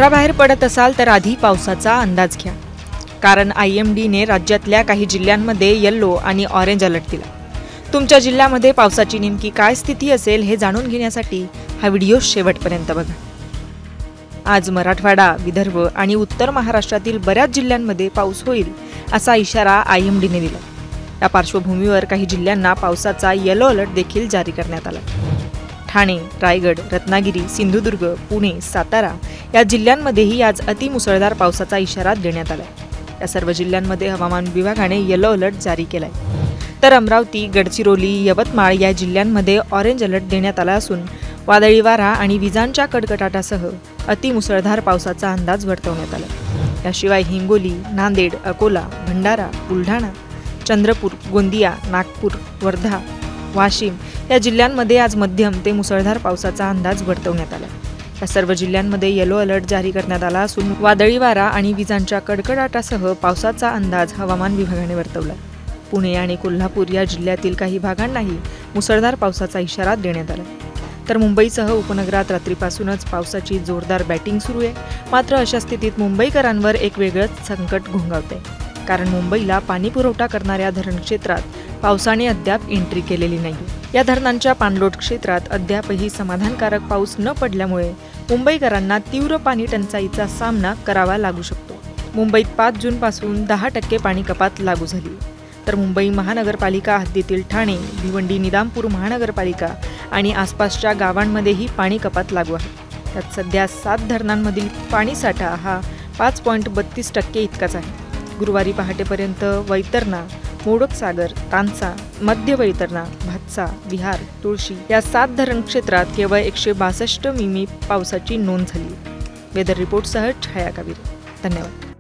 घराबाहेर पडत असाल तर आधी पावसाचा अंदाज घ्या, कारण IMDने राज्यातल्या काही जिल्ह्यांमध्ये येलो आणि ऑरेंज अलर्ट दिला। तुमच्या जिल्ह्यामध्ये पावसाची नेमकी काय स्थिती असेल हे जाणून घेण्यासाठी हा व्हिडिओ शेवटपर्यंत बघा। आज मराठवाडा, विदर्भ आणि उत्तर महाराष्ट्रातील बऱ्याच जिल्ह्यांमध्ये पाऊस होईल असा इशारा IMDने दिला। या पार्श्वभूमीवर काही जिल्ह्यांना पावसाचा येलो अलर्ट देखील जारी करण्यात आला। ठाणे, रायगड, रत्नागिरी, सिंधुदुर्ग, पुणे, सातारा या जिल्ह्यांमध्येही आज अतिमुसळधार पावसाचा इशारा देण्यात आला। या सर्व जिल्ह्यांमध्ये हवामान विभागाने येलो अलर्ट जारी केलाय। तर अमरावती, गडचिरोली, यवतमाळ या जिल्ह्यांमध्ये ऑरेंज अलर्ट देण्यात आला असून वादळी वारा आणि विजांच्या कडकडाटासह अतिमुसळधार पावसाचा अंदाज वर्तवण्यात आला। याशिवाय हिंगोली, नांदेड, अकोला, भंडारा, बुलढाणा, चंद्रपूर, गोंदिया, नागपूर, वर्धा, वाशिम या जिल्ह्यांमध्ये आज मध्यम ते मुसळधार पावसाचा अंदाज वर्तवण्यात आला। या सर्व जिल्ह्यांमध्ये येलो अलर्ट जारी करण्यात आला असून वादळी वारा आणि विजांच्या कडकडाटासह पावसाचा अंदाज हवामान विभागाने वर्तवला। पुणे आणि कोल्हापूर या जिल्ह्यातील काही भागांनाही मुसळधार पावसाचा इशारा देण्यात आला। तर मुंबईसह उपनगरात रात्रीपासूनच पावसाची जोरदार बॅटिंग सुरू आहे। मात्र अशा स्थितीत मुंबईकरांवर एक वेगळंच संकट घोंगावतंय, कारण मुंबईला पाणी पुरवठा करणाऱ्या धरण क्षेत्रात पावसाने अद्याप एंट्री केलेली नाही। या धरणांच्या पाणलोट क्षेत्रात अद्यापही समाधानकारक पाऊस न पडल्यामुळे मुंबईकरांना तीव्र पाणी टंचाईचा सामना करावा लागू शकतो। मुंबईत 5 जूनपासून 10% पाणी कपात लागू झाली। तर मुंबई महानगरपालिका हद्दीतील ठाणे, भिवंडी, निजामपूर महानगरपालिका आणि आसपासच्या गावांमध्येही पाणी कपात लागू आहे। त्यात सध्या 7 धरणांमधील पाणीसाठा हा 5.32% इतकाच आहे। गुरुवारी पहाटेपर्यंत वैतरणा, मोडकसागर, तानसा, मध्य वैतरणा, भातसा, विहार, तुळशी या 7 धरण क्षेत्रात केवळ 162 मिमी पावसाची नोंद झाली। वेदर रिपोर्टसह छाया कबीर। धन्यवाद।